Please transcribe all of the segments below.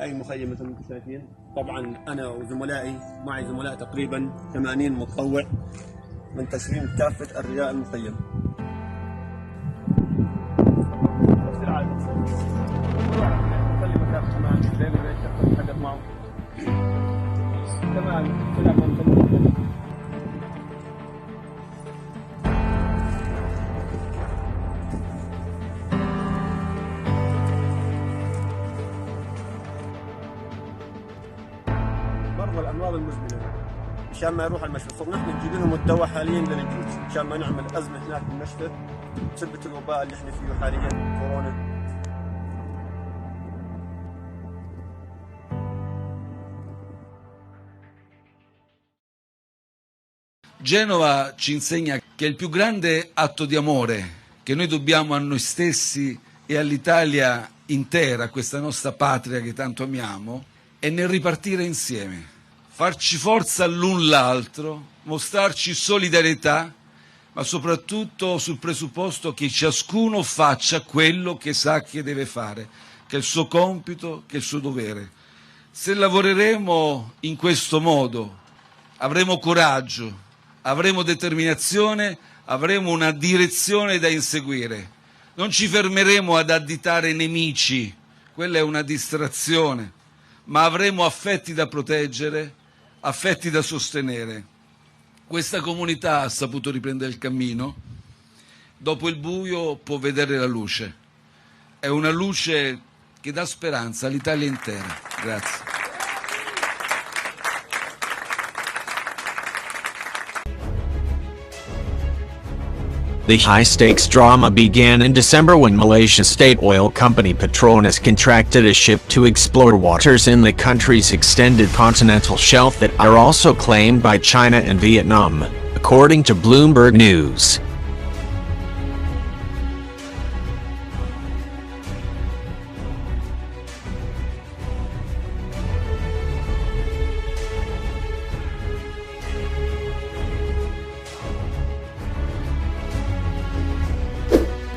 أي مخيم مثل ما أنتم شايفين. طبعا أنا وزملائي معي زملاء تقريبا 80 متطوع منتشرين بكافة أرجاء المخيم. مرضى الأمراض المزمنة مشان ما يروح المشفى، نحن نجيب لهم الدواء حاليا للجيوش مشان ما نعمل أزمة هناك بالمشفى بسبب الوباء اللي احنا فيه حاليا كورونا. Genova ci insegna che il più grande atto di amore che noi dobbiamo a noi stessi e all'Italia intera, questa nostra patria che tanto amiamo, è nel ripartire insieme, farci forza l'un l'altro, mostrarci solidarietà, ma soprattutto sul presupposto che ciascuno faccia quello che sa che deve fare, che è il suo compito, che è il suo dovere. Se lavoreremo in questo modo, avremo coraggio, avremo determinazione, avremo una direzione da inseguire. Non ci fermeremo ad additare nemici, quella è una distrazione, ma avremo affetti da proteggere, affetti da sostenere. Questa comunità ha saputo riprendere il cammino, dopo il buio può vedere la luce. È una luce che dà speranza all'Italia intera. Grazie. The high-stakes drama began in December when Malaysia's state oil company Petronas contracted a ship to explore waters in the country's extended continental shelf that are also claimed by China and Vietnam, according to Bloomberg News.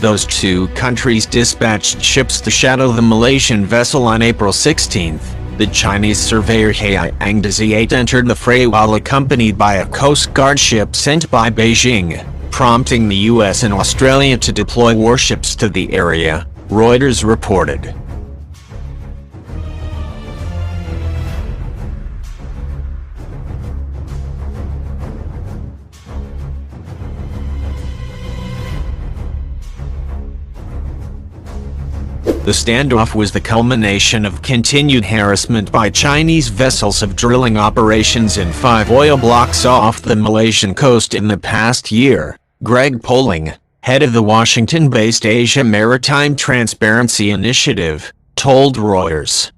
Those two countries dispatched ships to shadow the Malaysian vessel on April 16th. The Chinese surveyor Harassed 8 entered the fray while accompanied by a Coast Guard ship sent by Beijing, prompting the US and Australia to deploy warships to the area, Reuters reported. The standoff was the culmination of continued harassment by Chinese vessels of drilling operations in 5 oil blocks off the Malaysian coast in the past year, Greg Poling, head of the Washington-based Asia Maritime Transparency Initiative, told Reuters.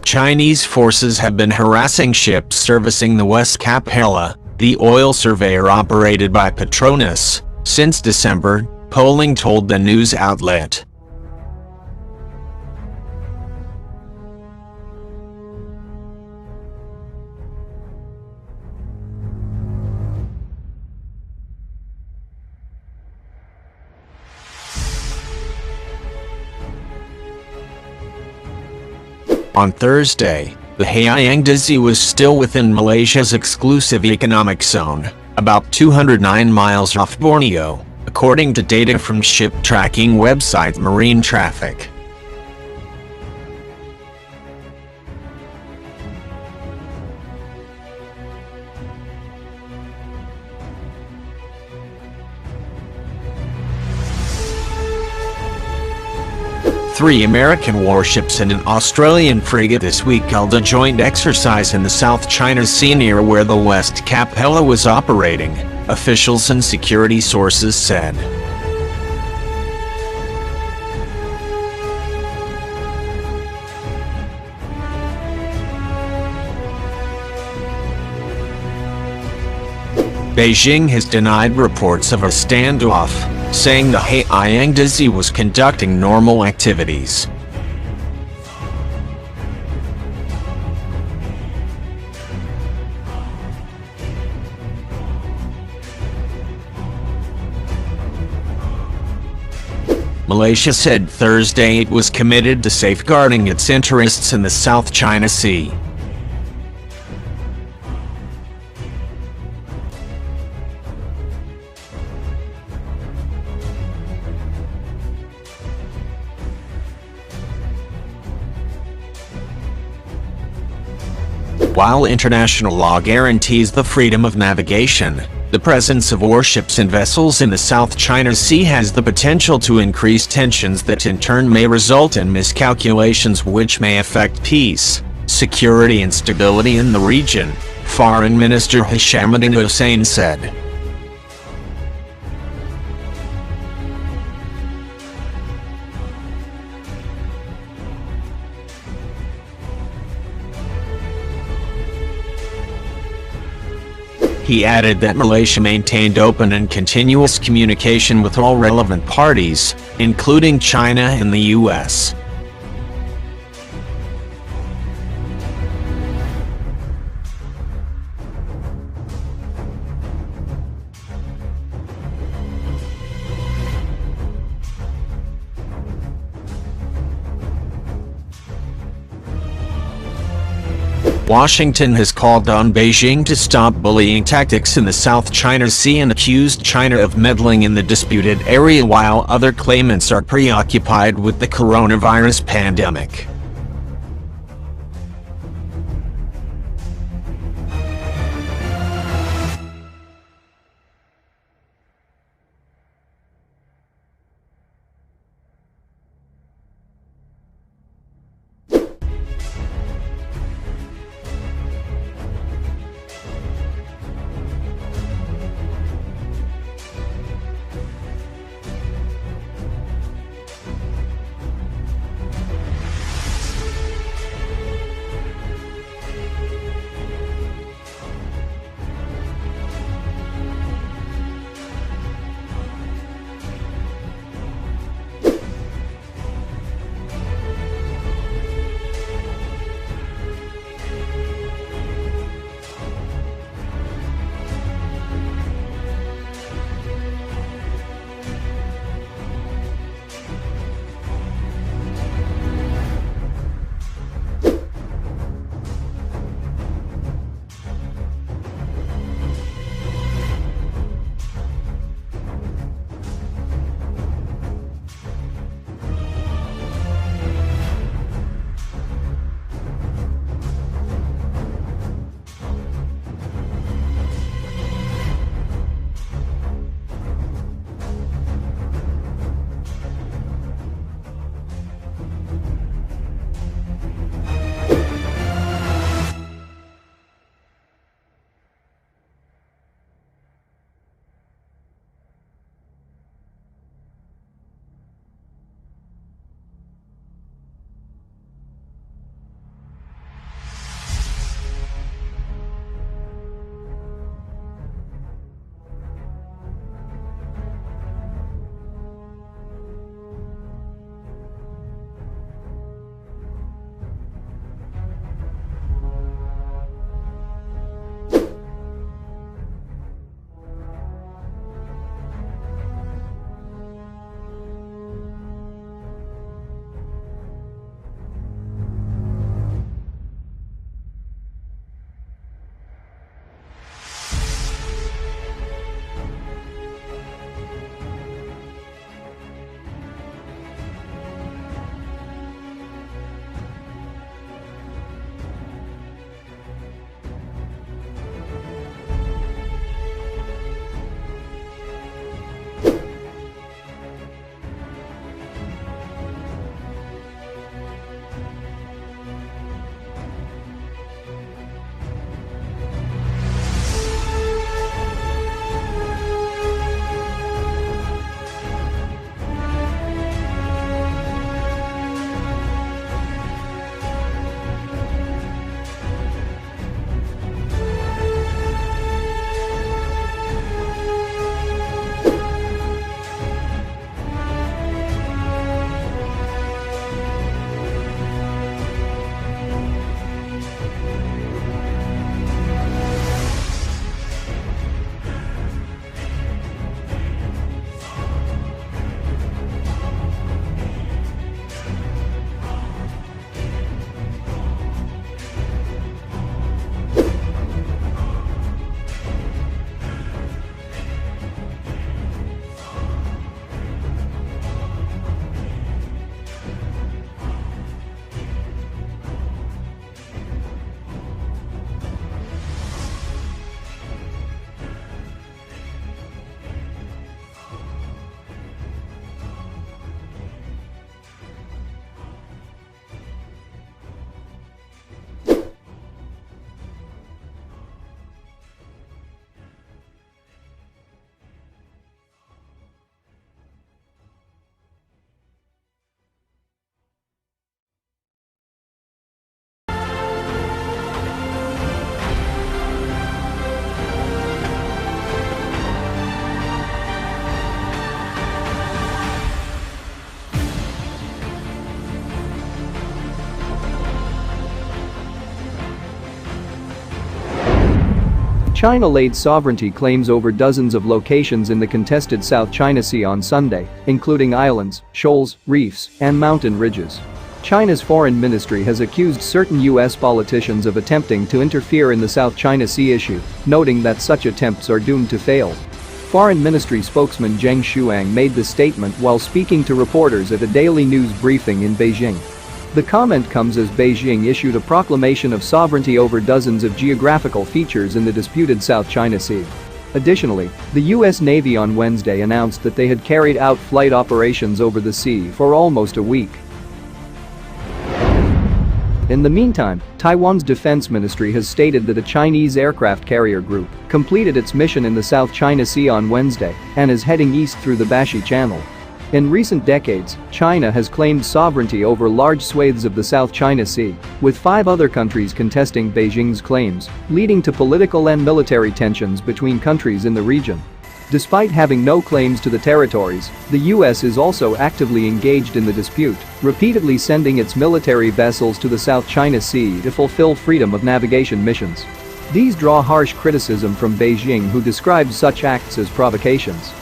Chinese forces have been harassing ships servicing the West Capella, the oil surveyor operated by Petronas, since December, Poling told the news outlet. On Thursday, the Harassed was still within Malaysia's exclusive economic zone, about 209 miles off Borneo, according to data from ship tracking website Marine Traffic. Three American warships and an Australian frigate this week held a joint exercise in the South China Sea near where the West Capella was operating, officials and security sources said. Beijing has denied reports of a standoff, saying the Harassed was conducting normal activities. Malaysia said Thursday it was committed to safeguarding its interests in the South China Sea. While international law guarantees the freedom of navigation, the presence of warships and vessels in the South China Sea has the potential to increase tensions that in turn may result in miscalculations which may affect peace, security and stability in the region, Foreign Minister Hishamuddin Hussain said. He added that Malaysia maintained open and continuous communication with all relevant parties, including China and the US. Washington has called on Beijing to stop bullying tactics in the South China Sea and accused China of meddling in the disputed area while other claimants are preoccupied with the coronavirus pandemic. China laid sovereignty claims over dozens of locations in the contested South China Sea on Sunday, including islands, shoals, reefs, and mountain ridges. China's foreign ministry has accused certain U.S. politicians of attempting to interfere in the South China Sea issue, noting that such attempts are doomed to fail. Foreign Ministry spokesman Zheng Shuang made the statement while speaking to reporters at a daily news briefing in Beijing. The comment comes as Beijing issued a proclamation of sovereignty over dozens of geographical features in the disputed South China Sea. Additionally, the U.S. Navy on Wednesday announced that they had carried out flight operations over the sea for almost a week. In the meantime, Taiwan's defense ministry has stated that a Chinese aircraft carrier group completed its mission in the South China Sea on Wednesday and is heading east through the Bashi Channel. In recent decades, China has claimed sovereignty over large swathes of the South China Sea, with 5 other countries contesting Beijing's claims, leading to political and military tensions between countries in the region. Despite having no claims to the territories, the U.S. is also actively engaged in the dispute, repeatedly sending its military vessels to the South China Sea to fulfill freedom of navigation missions. These draw harsh criticism from Beijing, who describes such acts as provocations.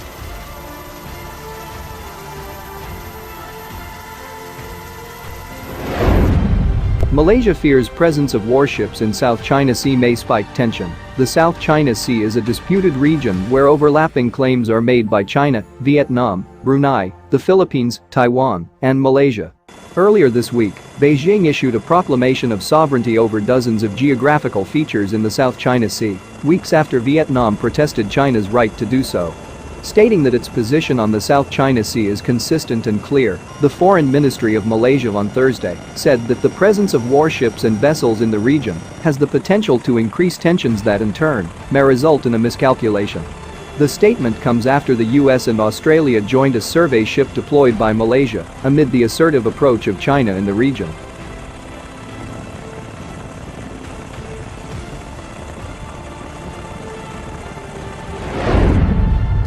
Malaysia fears presence of warships in South China Sea may spike tension. The South China Sea is a disputed region where overlapping claims are made by China, Vietnam, Brunei, the Philippines, Taiwan, and Malaysia. Earlier this week, Beijing issued a proclamation of sovereignty over dozens of geographical features in the South China Sea, weeks after Vietnam protested China's right to do so. Stating that its position on the South China Sea is consistent and clear, the Foreign Ministry of Malaysia on Thursday said that the presence of warships and vessels in the region has the potential to increase tensions that in turn may result in a miscalculation. The statement comes after the US and Australia joined a survey ship deployed by Malaysia amid the assertive approach of China in the region.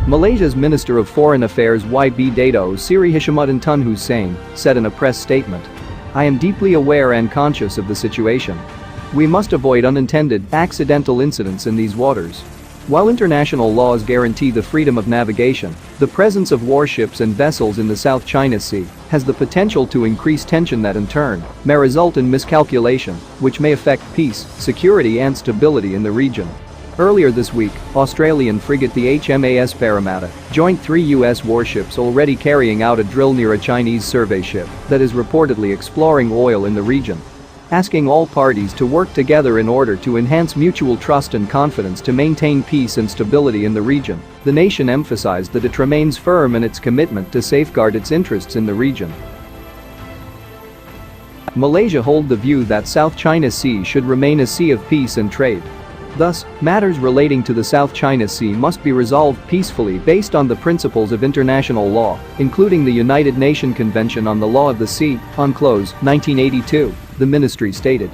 Malaysia's Minister of Foreign Affairs YB Dato Seri Hishamuddin Tun Hussein said in a press statement, "I am deeply aware and conscious of the situation. We must avoid unintended, accidental incidents in these waters. While international laws guarantee the freedom of navigation, the presence of warships and vessels in the South China Sea has the potential to increase tension that in turn may result in miscalculation, which may affect peace, security and stability in the region." Earlier this week, Australian frigate the HMAS Parramatta joined 3 U.S. warships already carrying out a drill near a Chinese survey ship that is reportedly exploring oil in the region. Asking all parties to work together in order to enhance mutual trust and confidence to maintain peace and stability in the region, the nation emphasized that it remains firm in its commitment to safeguard its interests in the region. Malaysia hold the view that South China Sea should remain a sea of peace and trade. Thus, matters relating to the South China Sea must be resolved peacefully based on the principles of international law, including the United Nations Convention on the Law of the Sea, UNCLOS, 1982, the ministry stated.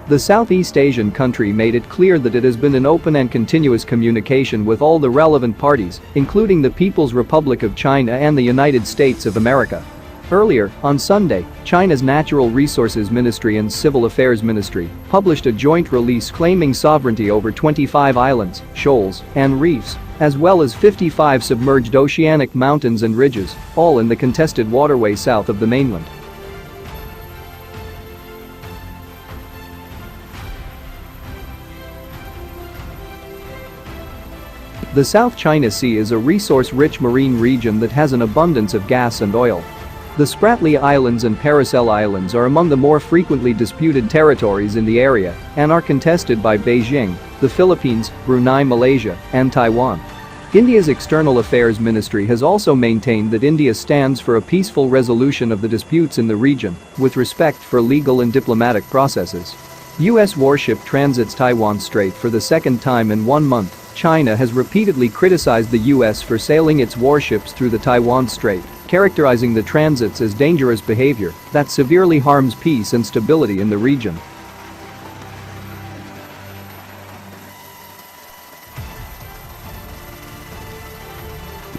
The Southeast Asian country made it clear that it has been in open and continuous communication with all the relevant parties, including the People's Republic of China and the United States of America. Earlier, on Sunday, China's Natural Resources Ministry and Civil Affairs Ministry published a joint release claiming sovereignty over 25 islands, shoals, and reefs, as well as 55 submerged oceanic mountains and ridges, all in the contested waterway south of the mainland. The South China Sea is a resource-rich marine region that has an abundance of gas and oil. The Spratly Islands and Paracel Islands are among the more frequently disputed territories in the area and are contested by Beijing, the Philippines, Brunei, Malaysia, and Taiwan. India's External Affairs Ministry has also maintained that India stands for a peaceful resolution of the disputes in the region, with respect for legal and diplomatic processes. U.S. warship transits Taiwan Strait for the second time in 1 month. China has repeatedly criticized the U.S. for sailing its warships through the Taiwan Strait, characterizing the transits as dangerous behavior that severely harms peace and stability in the region.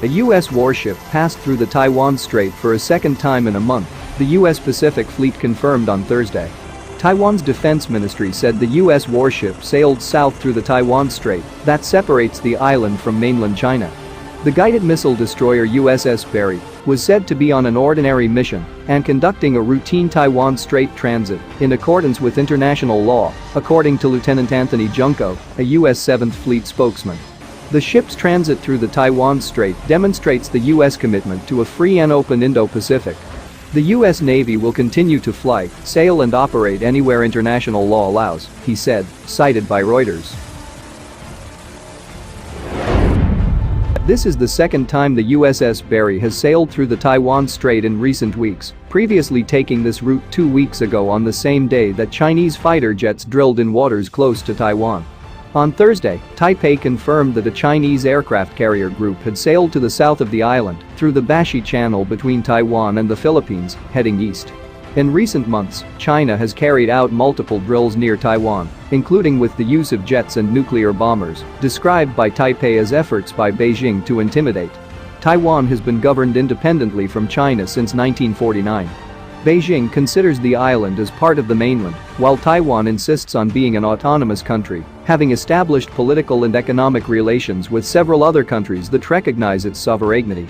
A U.S. warship passed through the Taiwan Strait for a second time in a month, the U.S. Pacific Fleet confirmed on Thursday. Taiwan's defense ministry said the U.S. warship sailed south through the Taiwan Strait that separates the island from mainland China. The guided missile destroyer USS Berry was said to be on an ordinary mission and conducting a routine Taiwan Strait transit in accordance with international law, according to Lieutenant Anthony Junko, a U.S. 7th Fleet spokesman. The ship's transit through the Taiwan Strait demonstrates the U.S. commitment to a free and open Indo-Pacific. The U.S. Navy will continue to fly, sail and operate anywhere international law allows, he said, cited by Reuters. This is the second time the USS Berry has sailed through the Taiwan Strait in recent weeks, previously taking this route 2 weeks ago on the same day that Chinese fighter jets drilled in waters close to Taiwan. On Thursday, Taipei confirmed that a Chinese aircraft carrier group had sailed to the south of the island through the Bashi Channel between Taiwan and the Philippines, heading east. In recent months, China has carried out multiple drills near Taiwan, including with the use of jets and nuclear bombers, described by Taipei as efforts by Beijing to intimidate. Taiwan has been governed independently from China since 1949. Beijing considers the island as part of the mainland, while Taiwan insists on being an autonomous country, having established political and economic relations with several other countries that recognize its sovereignty.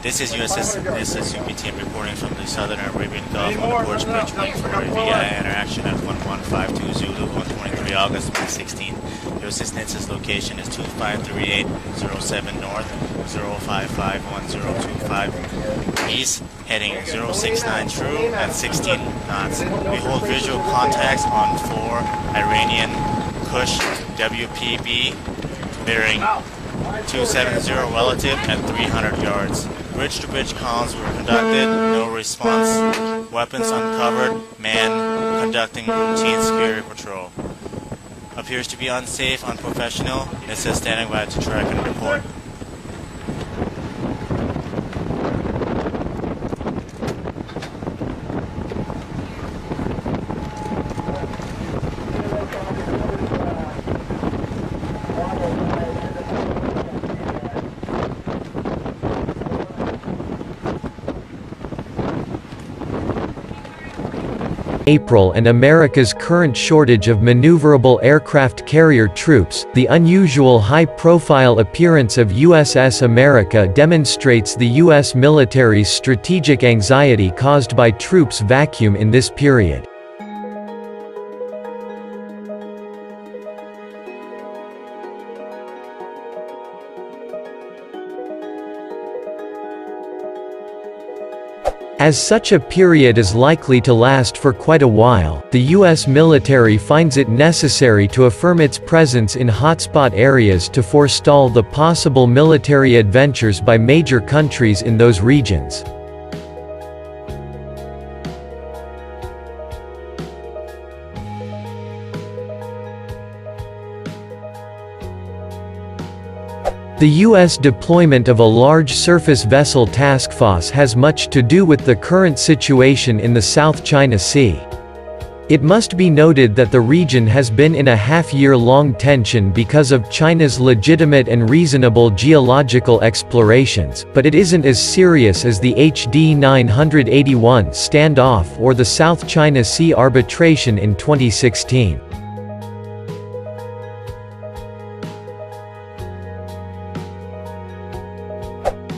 This is USS UPTM reporting from the Southern Arabian Gulf on the Ports Bridge waiting for a VI interaction at 1152 Zulu on 23 August 2016. Your assistance location is 253807 north, 0551025 east, heading 069 true at 16 knots. We hold visual contacts on 4 Iranian Kush WPB bearing 270 relative at 300 yards. Bridge-to-bridge comms were conducted, no response. Weapons uncovered, man conducting routine security patrol. Appears to be unsafe, unprofessional. It says standing by to track and report. April and America's current shortage of maneuverable aircraft carrier troops, the unusual high-profile appearance of USS America demonstrates the U.S. military's strategic anxiety caused by troops' vacuum in this period. As such a period is likely to last for quite a while, the U.S. military finds it necessary to affirm its presence in hotspot areas to forestall the possible military adventures by major countries in those regions. The U.S. deployment of a large surface vessel task force has much to do with the current situation in the South China Sea. It must be noted that the region has been in a half-year-long tension because of China's legitimate and reasonable geological explorations, but it isn't as serious as the HD 981 standoff or the South China Sea arbitration in 2016.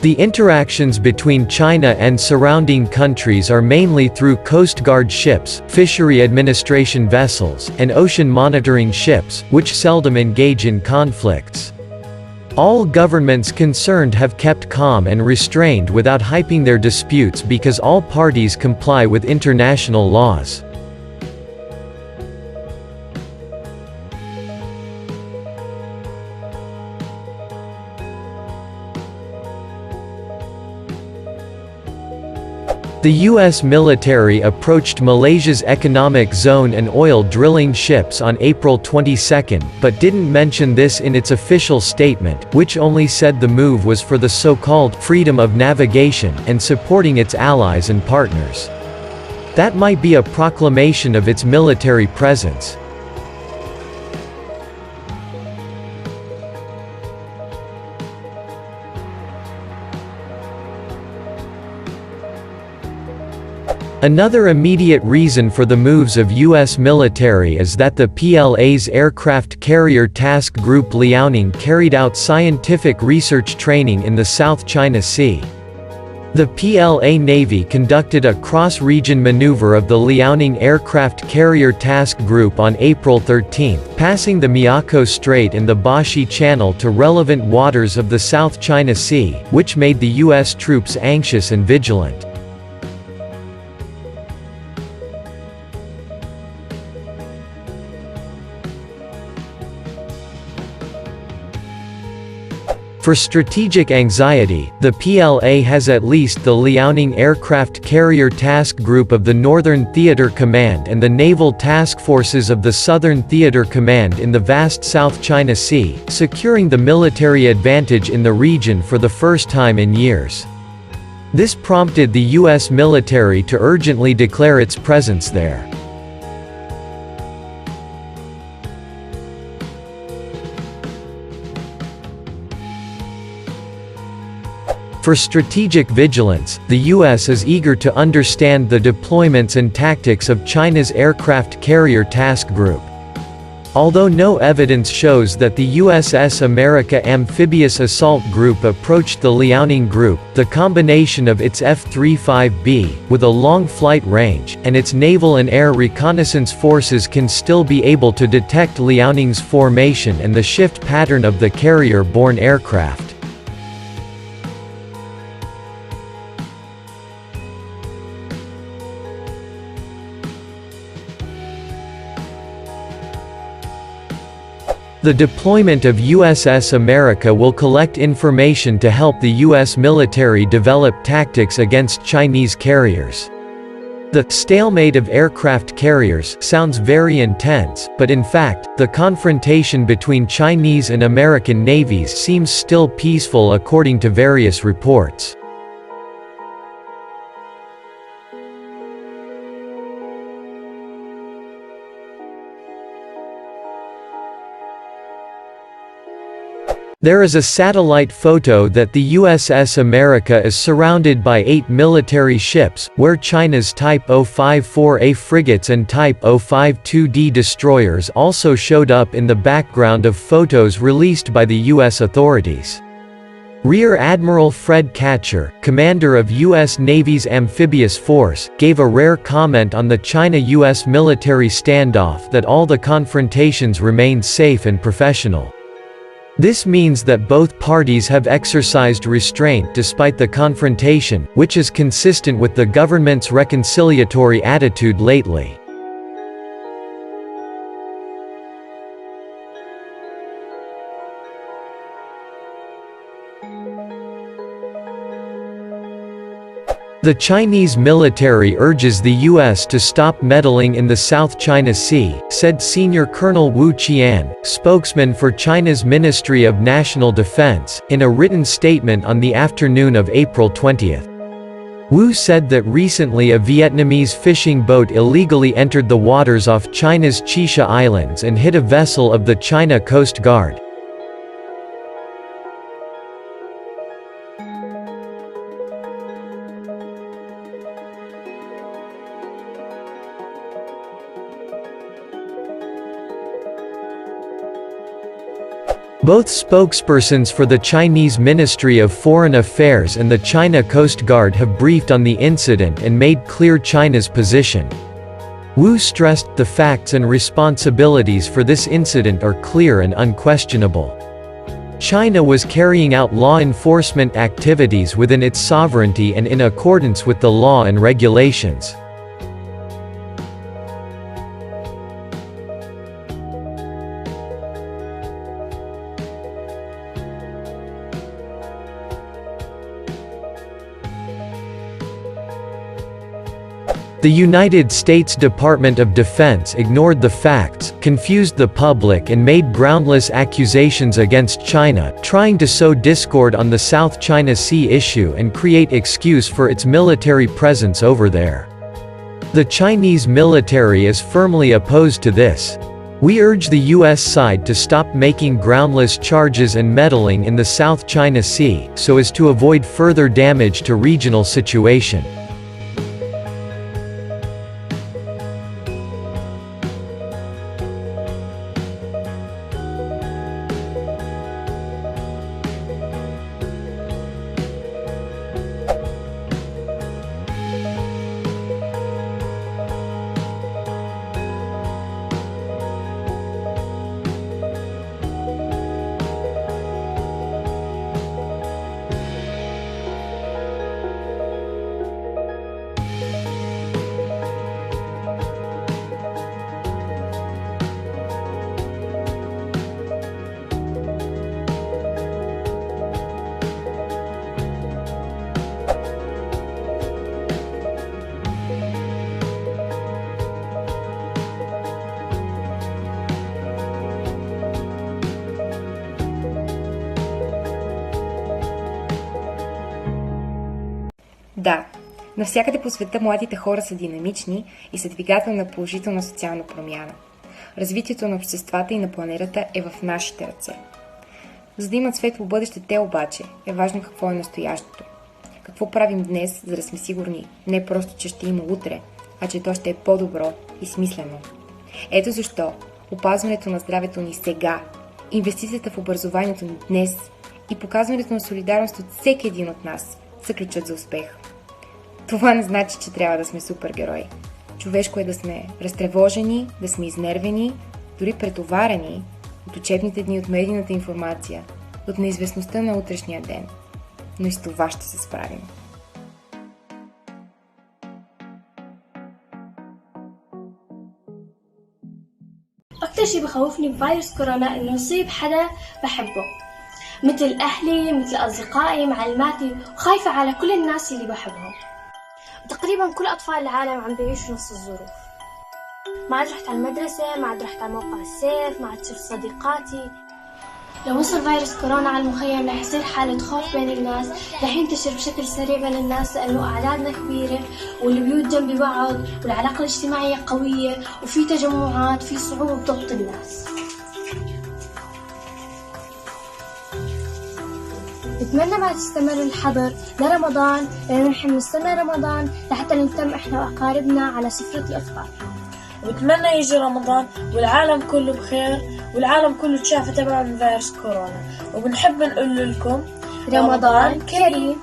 The interactions between China and surrounding countries are mainly through Coast Guard ships, fishery administration vessels, and ocean monitoring ships, which seldom engage in conflicts. All governments concerned have kept calm and restrained without hyping their disputes because all parties comply with international laws. The U.S. military approached Malaysia's economic zone and oil drilling ships on April 22, but didn't mention this in its official statement, which only said the move was for the so-called freedom of navigation and supporting its allies and partners. That might be a proclamation of its military presence. Another immediate reason for the moves of U.S. military is that the PLA's Aircraft Carrier Task Group Liaoning carried out scientific research training in the South China Sea. The PLA Navy conducted a cross-region maneuver of the Liaoning Aircraft Carrier Task Group on April 13, passing the Miyako Strait and the Bashi Channel to relevant waters of the South China Sea, which made the U.S. troops anxious and vigilant. For strategic anxiety, the PLA has at least the Liaoning Aircraft Carrier Task Group of the Northern Theater Command and the Naval Task Forces of the Southern Theater Command in the vast South China Sea, securing the military advantage in the region for the first time in years. This prompted the U.S. military to urgently declare its presence there. For strategic vigilance, the U.S. is eager to understand the deployments and tactics of China's Aircraft Carrier Task Group. Although no evidence shows that the USS America Amphibious Assault Group approached the Liaoning Group, the combination of its F-35B, with a long flight range, and its naval and air reconnaissance forces can still be able to detect Liaoning's formation and the shift pattern of the carrier-borne aircraft. The deployment of USS America will collect information to help the US military develop tactics against Chinese carriers. The stalemate of aircraft carriers sounds very intense, but in fact, the confrontation between Chinese and American navies seems still peaceful according to various reports. There is a satellite photo that the USS America is surrounded by 8 military ships, where China's Type 054A frigates and Type 052D destroyers also showed up in the background of photos released by the US authorities. Rear Admiral Fred Katcher, commander of U.S. Navy's amphibious force, gave a rare comment on the China-US military standoff that all the confrontations remained safe and professional. This means that both parties have exercised restraint despite the confrontation, which is consistent with the government's reconciliatory attitude lately. The Chinese military urges the U.S. to stop meddling in the South China Sea, said Senior Colonel Wu Qian, spokesman for China's Ministry of National Defense, in a written statement on the afternoon of April 20. Wu said that recently a Vietnamese fishing boat illegally entered the waters off China's Chisha Islands and hit a vessel of the China Coast Guard. Both spokespersons for the Chinese Ministry of Foreign Affairs and the China Coast Guard have briefed on the incident and made clear China's position. Wu stressed, the facts and responsibilities for this incident are clear and unquestionable. China was carrying out law enforcement activities within its sovereignty and in accordance with the law and regulations. The United States Department of Defense ignored the facts, confused the public and made groundless accusations against China, trying to sow discord on the South China Sea issue and create excuse for its military presence over there. The Chinese military is firmly opposed to this. We urge the U.S. side to stop making groundless charges and meddling in the South China Sea, so as to avoid further damage to regional situation. Да, навсякъде по света младите хора са динамични и са двигател на положителна социална промяна. Развитието на обществата и на планетата е в нашите ръце. За да имат светло бъдеще те обаче, е важно какво е настоящето. Какво правим днес, за да сме сигурни, не просто, че ще има утре, а че то ще е по-добро и смислено. Ето защо опазването на здравето ни сега, инвестицията в образованието ни днес и показването на солидарност от всеки един от нас са ключът за успех. Това не значи, че трябва да сме супергерои. Човешко е да сме разтревожени, да сме изнервени, дори претоварени от учебните дни, от медийната информация, от неизвестността на утрешния ден. Но и с това ще се справим. أكتر شي بخوفني بفيروس كورونا إنه يصيب حدا بحبه، مثل أهلي، مثل أصدقائي، معلماتي، وخايفة على كل الناس اللي بحبهم. تقريبا كل أطفال العالم عم بيعيشوا نفس الظروف. ما عاد رحت على المدرسة، ما عاد رحت على موقع السيف، ما عاد شفت صديقاتي. لو وصل فيروس كورونا على المخيم رح يصير حالة خوف بين الناس، رح ينتشر بشكل سريع بين الناس لأنه أعدادنا كبيرة والبيوت جنب بعض والعلاقة الاجتماعية قوية وفي تجمعات، في صعوبة بضبط الناس. بتمنى ما تستمر الحظر لرمضان، لأنه نحن نستنى رمضان لحتى نهتم إحنا وأقاربنا على سفرة الإفطار. وبتمنى يجي رمضان والعالم كله بخير والعالم كله تشافى تبع من فيروس كورونا، وبنحب نقول لكم رمضان كريم.